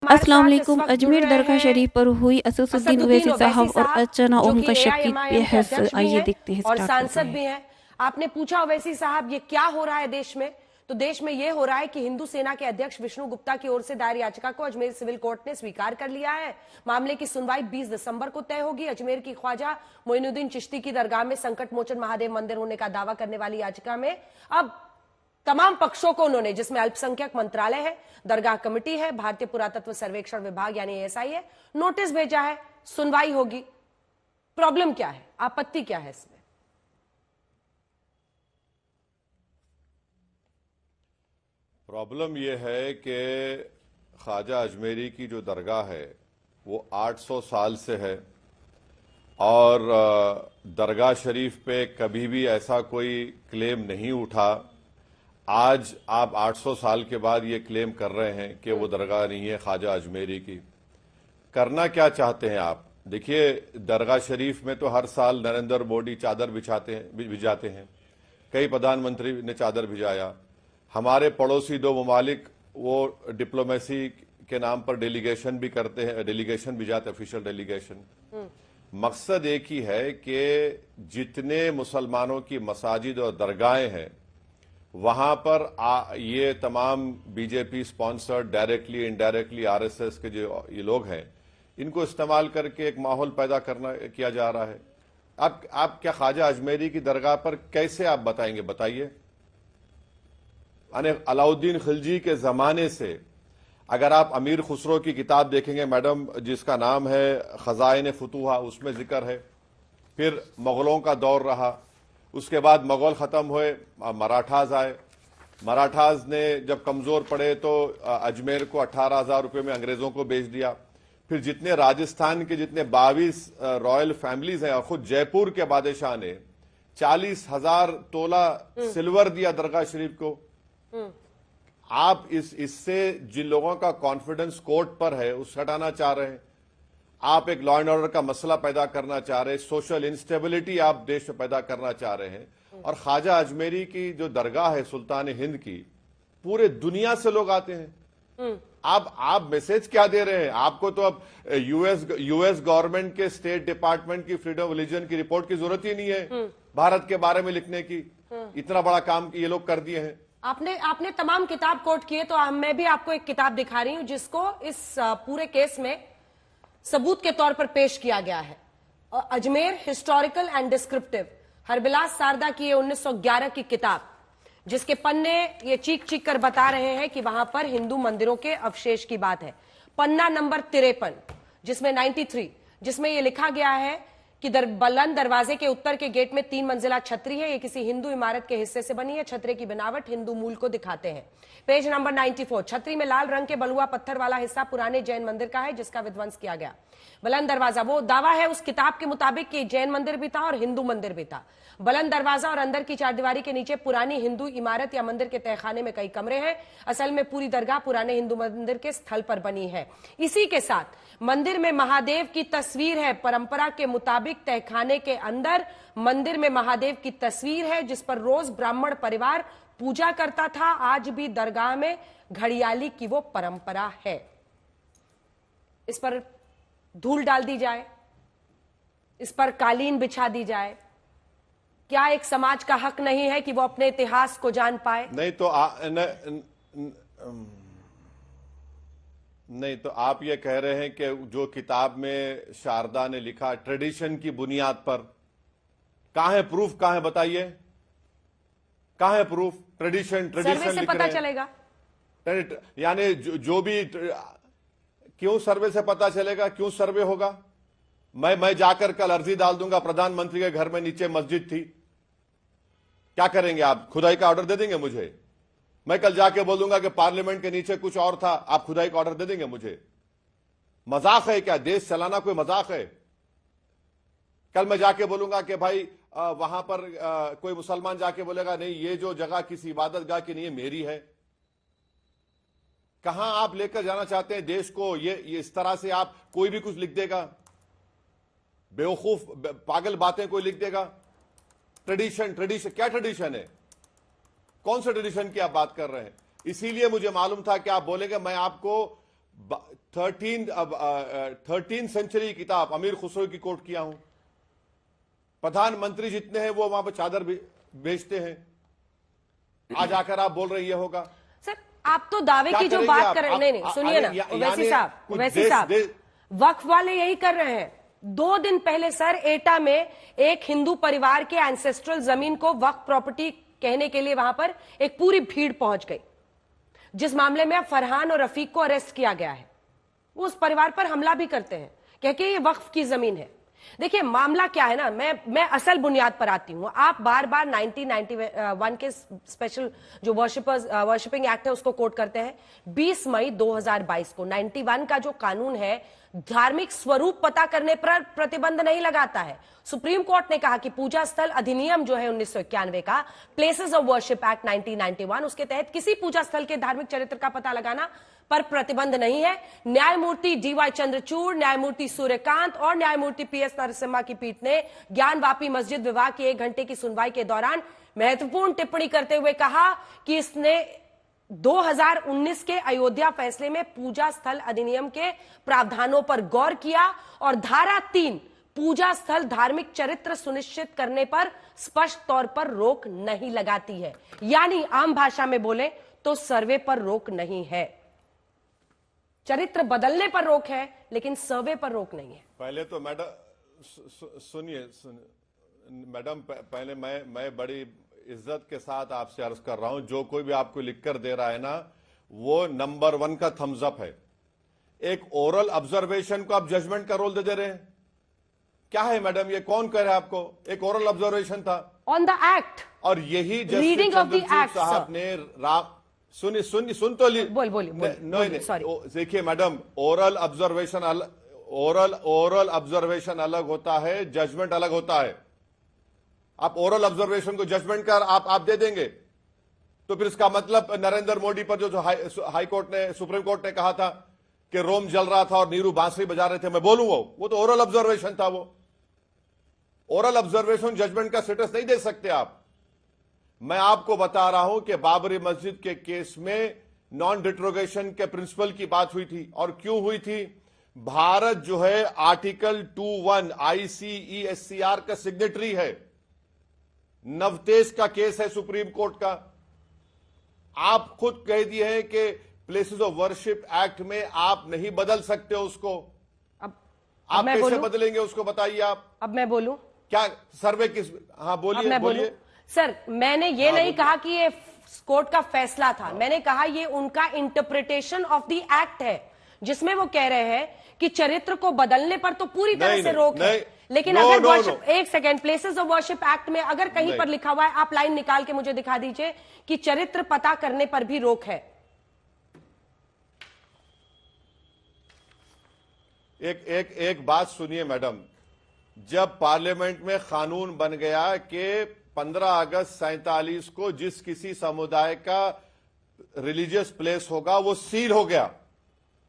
हमारे अस्सलाम साथ इस वालेकुम। वक्त जुड़ अजमेर रहे दरगाह हैं शरीफ पर हुई असदुद्दीन असदुद्दीन ओवैसी ओवैसी साहब और साहब, अर्चना जो ओम कि कश्यप की एआईएमआईएम के बहस। अध्यक्ष भी आइए हैं देखते हैं, और स्टार्ट करते सांसद हैं। भी हैं। आपने पूछा ओवैसी साहब, ये क्या हो रहा है देश में? तो देश में यह हो रहा है कि हिंदू सेना के अध्यक्ष विष्णु गुप्ता की ओर से दायर याचिका को अजमेर सिविल कोर्ट ने स्वीकार कर लिया है। मामले की सुनवाई 20 दिसंबर को तय होगी। अजमेर की ख्वाजा मोइनुद्दीन चिश्ती की दरगाह में संकट मोचन महादेव मंदिर होने का दावा करने वाली याचिका में अब तमाम पक्षों को उन्होंने, जिसमें अल्पसंख्यक मंत्रालय है, दरगाह कमेटी है, भारतीय पुरातत्व सर्वेक्षण विभाग यानी एएसआई है, नोटिस भेजा है। सुनवाई होगी। प्रॉब्लम क्या है, आपत्ति क्या है इसमें? प्रॉब्लम यह है कि ख्वाजा अजमेरी की जो दरगाह है वो 800 साल से है और दरगाह शरीफ पे कभी भी ऐसा कोई क्लेम नहीं उठा। आज आप 800 साल के बाद ये क्लेम कर रहे हैं कि वो दरगाह नहीं है ख्वाजा अजमेरी की। करना क्या चाहते हैं आप? देखिए, दरगाह शरीफ में तो हर साल नरेंद्र मोदी चादर भिजाते हैं। कई प्रधानमंत्री ने चादर भिजाया। हमारे पड़ोसी दो ममालिक वो डिप्लोमेसी के नाम पर डेलीगेशन भी करते हैं, डेलीगेशन भी जाते, ऑफिशियल डेलीगेशन। मकसद एक ही है कि जितने मुसलमानों की मसाजिद और दरगाहें हैं वहां पर ये तमाम BJP sponsored directly indirectly RSS के जो ये लोग हैं, इनको इस्तेमाल करके एक माहौल पैदा किया जा रहा है। आप क्या ख्वाजा अजमेरी की दरगाह पर कैसे आप बताएंगे? बताइए। यानी अलाउद्दीन खिलजी के जमाने से अगर आप अमीर खुसरो की किताब देखेंगे मैडम, जिसका नाम है खजाइन फतूहा, उसमें जिक्र है। फिर मुगलों का दौर रहा, उसके बाद मुगल खत्म हुए, मराठाज आए। मराठाज ने जब कमजोर पड़े तो अजमेर को 18,000 रुपये में अंग्रेजों को बेच दिया। फिर जितने राजस्थान के जितने 22 रॉयल फैमिलीज हैं और खुद जयपुर के बादशाह ने 40,000 तोला सिल्वर दिया दरगाह शरीफ को। आप इससे जिन लोगों का कॉन्फिडेंस कोर्ट पर है उसे हटाना चाह रहे हैं। आप एक लॉ एंड ऑर्डर का मसला पैदा करना चाह रहे हैं, सोशल इंस्टेबिलिटी आप देश में पैदा करना चाह रहे हैं। और ख्वाजा अजमेरी की जो दरगाह है सुल्तान हिंद की, पूरे दुनिया से लोग आते हैं। आप मैसेज क्या दे रहे हैं? आपको तो अब यूएस गवर्नमेंट के स्टेट डिपार्टमेंट की फ्रीडम ऑफ रिलीजन की रिपोर्ट की जरूरत ही नहीं है भारत के बारे में लिखने की। इतना बड़ा काम ये लोग कर दिए हैं। आपने तमाम किताब कोट किए, तो मैं भी आपको एक किताब दिखा रही हूं जिसको इस पूरे केस में सबूत के तौर पर पेश किया गया है। Ajmer historical and descriptive, Harbilas Sarda की 1911 की किताब, जिसके पन्ने ये चीख चीख कर बता रहे हैं कि वहां पर हिंदू मंदिरों के अवशेष की बात है। पन्ना नंबर 53, जिसमें 93, जिसमें यह लिखा गया है कि बुलंद दरवाजे के उत्तर के गेट में 3 मंजिला छतरी है। ये किसी हिंदू इमारत के हिस्से से बनी है। छतरी की बनावट हिंदू मूल को दिखाते हैं। पेज नंबर 94, छतरी में लाल रंग के बलुआ पत्थर वाला हिस्सा पुराने जैन मंदिर का है जिसका विध्वंस किया गया। बुलंद दरवाजा, वो दावा है उस किताब के मुताबिक कि जैन मंदिर भी था और हिंदू मंदिर भी था। बुलंद दरवाजा और अंदर की चारदीवारी के नीचे पुरानी हिंदू इमारत या मंदिर के तहखाने में कई कमरे हैं। असल में पूरी दरगाह पुराने हिंदू मंदिर के स्थल पर बनी है। इसी के साथ मंदिर में महादेव की तस्वीर है। परंपरा के मुताबिक तहखाने के अंदर मंदिर में महादेव की तस्वीर है जिस पर रोज ब्राह्मण परिवार पूजा करता था। आज भी दरगाह में घड़ियाली की वो परंपरा है। इस पर धूल डाल दी जाए, इस पर कालीन बिछा दी जाए, क्या एक समाज का हक नहीं है कि वो अपने इतिहास को जान पाए? नहीं तो आप ये कह रहे हैं कि जो किताब में शारदा ने लिखा ट्रेडिशन की बुनियाद पर, कहां है प्रूफ? कहां है बताइए, कहां है प्रूफ? ट्रेडिशन सर्वे से पता चलेगा। यानी जो भी, क्यों सर्वे से पता चलेगा? क्यों सर्वे होगा? मैं जाकर कल अर्जी डाल दूंगा, प्रधानमंत्री के घर में नीचे मस्जिद थी, क्या करेंगे आप? खुदाई का ऑर्डर दे देंगे मुझे? मैं कल जाके बोलूंगा कि पार्लियामेंट के नीचे कुछ और था, आप खुदाई का ऑर्डर दे देंगे मुझे? मजाक है क्या? देश चलाना कोई मजाक है? कल मैं जाके बोलूंगा कि भाई वहां पर कोई मुसलमान जाके बोलेगा नहीं ये जो जगह किसी इबादत गाह की नहीं है, मेरी है। कहां आप लेकर जाना चाहते हैं देश को? ये इस तरह से आप, कोई भी कुछ लिख देगा, बेवकूफ पागल बातें कोई लिख देगा। ट्रेडिशन क्या ट्रेडिशन है? कौन से ट्रेडिशन की आप बात कर रहे हैं? इसीलिए मुझे मालूम था कि आप बोलेंगे। मैं आपको 13 सेंचुरी किताब अमीर खुसरो की कोट किया हूं। प्रधानमंत्री जितने हैं वो वहां पर चादर बेचते हैं, आज आकर आप बोल रहे ये होगा। सर आप तो दावे की जो बात कर रहे हैं, नहीं सुनिए ना ओवैसी साहब, वक्फ वाले यही कर रहे हैं। 2 दिन पहले सर एटा में एक हिंदू परिवार के एंसेस्ट्रल जमीन को वक्फ प्रॉपर्टी कहने के लिए वहां पर एक पूरी भीड़ पहुंच गई, जिस मामले में फरहान और रफीक को अरेस्ट किया गया है। वो उस परिवार पर हमला भी करते हैं कह के ये वक्फ की जमीन है। देखिए मामला क्या है ना, मैं असल बुनियाद पर आती हूं। आप बार बार 1991 के स्पेशल जो वर्शिपिंग एक्ट है उसको कोट करते हैं। 20 मई 2022 को 91 का जो कानून है धार्मिक स्वरूप पता करने पर प्रतिबंध नहीं लगाता है। सुप्रीम कोर्ट ने कहा कि पूजा स्थल अधिनियम जो है 1991 का, प्लेसेस ऑफ वर्शिप एक्ट 1991, उसके तहत किसी पूजा स्थल के धार्मिक चरित्र का पता लगाना पर प्रतिबंध नहीं है। न्यायमूर्ति डीवाई चंद्रचूड़, न्यायमूर्ति सूर्यकांत और न्यायमूर्ति पीएस नरसिम्हा की पीठ ने ज्ञानवापी मस्जिद विवाद की 1 घंटे की सुनवाई के दौरान महत्वपूर्ण टिप्पणी करते हुए कहा कि इसने 2019 के अयोध्या फैसले में पूजा स्थल अधिनियम के प्रावधानों पर गौर किया और धारा 3 पूजा स्थल धार्मिक चरित्र सुनिश्चित करने पर स्पष्ट तौर पर रोक नहीं लगाती है। यानी आम भाषा में बोले तो सर्वे पर रोक नहीं है। चरित्र बदलने पर रोक है लेकिन सर्वे पर रोक नहीं है। पहले तो मैडम सुनिए मैडम, पहले मैं बड़ी इज्जत के साथ आपसे अर्ज कर रहा हूं, जो कोई भी आपको लिखकर दे रहा है ना वो नंबर 1 का थम्स अप है। एक ओरल ऑब्जर्वेशन को आप जजमेंट का रोल दे रहे हैं, क्या है मैडम ये? कौन कह रहा है आपको? एक ओरल ऑब्जर्वेशन था ऑन द एक्ट, और यही जस्टिस चंद्रचूड़ साहब ने सुन तो ली नहीं, देखिए मैडम, ओरल ऑब्जर्वेशन अलग होता है, जजमेंट अलग होता है। आप ओरल ऑब्जर्वेशन को जजमेंट कर आप दे देंगे तो फिर इसका मतलब नरेंद्र मोदी पर जो हाई कोर्ट ने, सुप्रीम कोर्ट ने कहा था कि रोम जल रहा था और नीरू बांसुरी बजा रहे थे, मैं बोलूं वो तो ओरल ऑब्जर्वेशन था। वो ओरल ऑब्जर्वेशन जजमेंट का स्टेटस नहीं दे सकते आप। मैं आपको बता रहा हूं कि बाबरी मस्जिद के केस में नॉन डिट्रोगेशन के प्रिंसिपल की बात हुई थी, और क्यों हुई थी? भारत जो है आर्टिकल 21 ICESCR का सिग्नेटरी है। नवतेज का केस है सुप्रीम कोर्ट का। आप खुद कह दिए हैं कि प्लेसेस ऑफ वर्शिप एक्ट में आप नहीं बदल सकते उसको। अब आप कैसे बदलेंगे उसको, बताइए आप। अब मैं बोलूं क्या? सर्वे किस? हाँ बोलिए सर, मैंने ये नहीं कहा कि ये कोर्ट का फैसला था, मैंने कहा ये उनका इंटरप्रिटेशन ऑफ द एक्ट है, जिसमें वो कह रहे हैं कि चरित्र को बदलने पर तो पूरी तरह से रोक है, लेकिन अगर वर्शिप, एक second, places of worship act में अगर कहीं पर लिखा हुआ है, आप लाइन निकाल के मुझे दिखा दीजिए कि चरित्र पता करने पर भी रोक है। एक बात सुनिए मैडम, जब पार्लियामेंट में कानून बन गया कि 15 अगस्त 47 को जिस किसी समुदाय का रिलीजियस प्लेस होगा वो सील हो गया,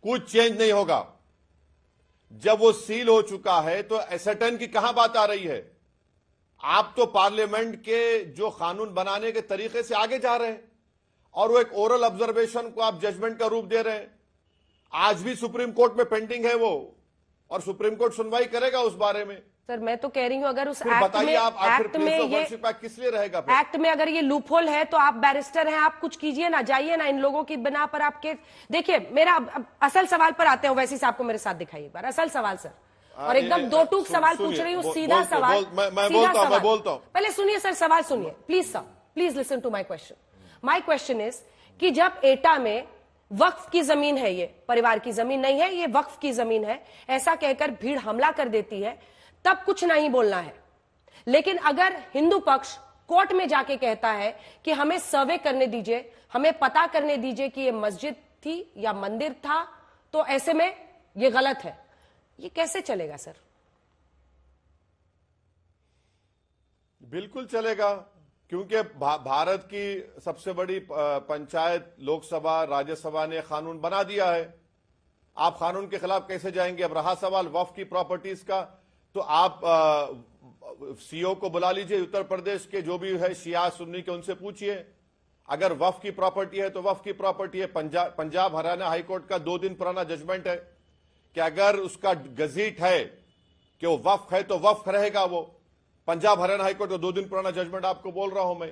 कुछ चेंज नहीं होगा। जब वो सील हो चुका है तो एसेटन की कहां बात आ रही है? आप तो पार्लियामेंट के जो कानून बनाने के तरीके से आगे जा रहे हैं, और वो एक ओरल ऑब्जर्वेशन को आप जजमेंट का रूप दे रहे हैं। आज भी सुप्रीम कोर्ट में पेंडिंग है वो, और सुप्रीम कोर्ट सुनवाई करेगा उस बारे में। सर मैं तो कह रही हूं अगर उस एक्ट में ये किस लिए रहेगा? एक्ट में अगर ये लूपहोल है तो आप बैरिस्टर हैं, आप कुछ कीजिए ना, जाइए ना, इन लोगों की बिना पर आपके। देखिए मेरा असल सवाल पर आते हैं, वैसे साहब को मेरे साथ दिखाइए एक बार असल सवाल सर, और एकदम दो टूक सवाल पूछ रही हूँ, सीधा सवाल। मैं बोलता हूं, पहले सुनिए सर, सवाल सुनिए please sir, please listen to my question. My question is कि जब एटा में वक्फ की जमीन है, ये परिवार की जमीन नहीं है, ये वक्फ की जमीन है, ऐसा कहकर भीड़ हमला कर देती है, तब कुछ नहीं बोलना है। लेकिन अगर हिंदू पक्ष कोर्ट में जाके कहता है कि हमें सर्वे करने दीजिए, हमें पता करने दीजिए कि ये मस्जिद थी या मंदिर था, तो ऐसे में ये गलत है, ये कैसे चलेगा सर? बिल्कुल चलेगा, क्योंकि भारत की सबसे बड़ी पंचायत लोकसभा राज्यसभा ने कानून बना दिया है। आप कानून के खिलाफ कैसे जाएंगे? अब रहा सवाल वक्फ की प्रॉपर्टीज का, तो आप सीओ को बुला लीजिए उत्तर प्रदेश के, जो भी है शिया सुन्नी के, उनसे पूछिए। अगर वफ की प्रॉपर्टी है तो वफ की प्रॉपर्टी है। पंजाब हरियाणा हाईकोर्ट का 2 दिन पुराना जजमेंट है कि अगर उसका गजीट है कि वो वफ है तो वफ रहेगा वो। पंजाब हरियाणा हाईकोर्ट का 2 दिन पुराना जजमेंट आपको बोल रहा हूं मैं।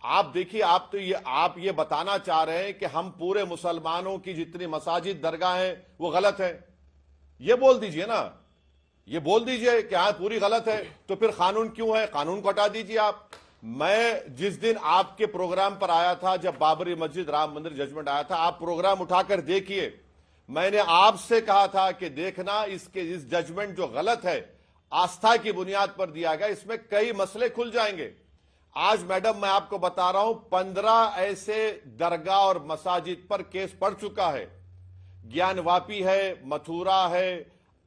आप देखिए, आप ये बताना चाह रहे हैं कि हम पूरे मुसलमानों की जितनी मसाजिद दरगाह हैं वो गलत है। ये बोल दीजिए ना, ये बोल दीजिए कि हाँ पूरी गलत है, तो फिर कानून क्यों है? कानून को हटा दीजिए आप। मैं जिस दिन आपके प्रोग्राम पर आया था, जब बाबरी मस्जिद राम मंदिर जजमेंट आया था, आप प्रोग्राम उठाकर देखिए। मैंने आपसे कहा था कि देखना इस जजमेंट जो गलत है, आस्था की बुनियाद पर दिया गया, इसमें कई मसले खुल जाएंगे। आज मैडम मैं आपको बता रहा हूं 15 ऐसे दरगाह और मसाजिद पर केस पड़ चुका है। ज्ञानवापी है, मथुरा है,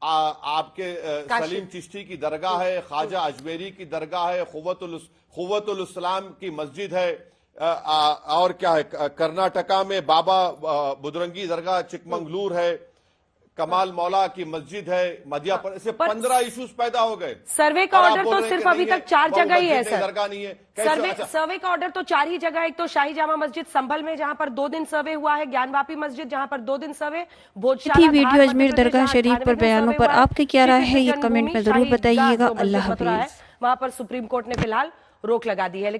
आपके सलीम चिश्ती की दरगाह है, ख्वाजा अजमेरी की दरगाह है, खुव्वतुल इस्लाम की मस्जिद है, और क्या है, कर्नाटका में बाबा बुदरंगी दरगाह चिकमंगलूर है, कमाल मौला की मस्जिद है, मध्य प्रदेश से 15 इश्यूज पैदा हो गए। सर्वे का ऑर्डर तो सिर्फ अभी तक 4 जगह ही है सर। दरगाह नहीं है। सर्वे का ऑर्डर तो 4 ही जगह। एक तो शाही जामा मस्जिद संभल में जहां पर 2 दिन सर्वे हुआ है, ज्ञानवापी मस्जिद जहां पर 2 दिन सर्वे, भोजशाला वीडियो अजमेर दरगाह शरीफ पर बयानों पर आपकी क्या राय है, ये कमेंट में जरूर बताइएगा। अल्लाह हाफिज। वहां पर सुप्रीम कोर्ट ने फिलहाल रोक लगा दी है।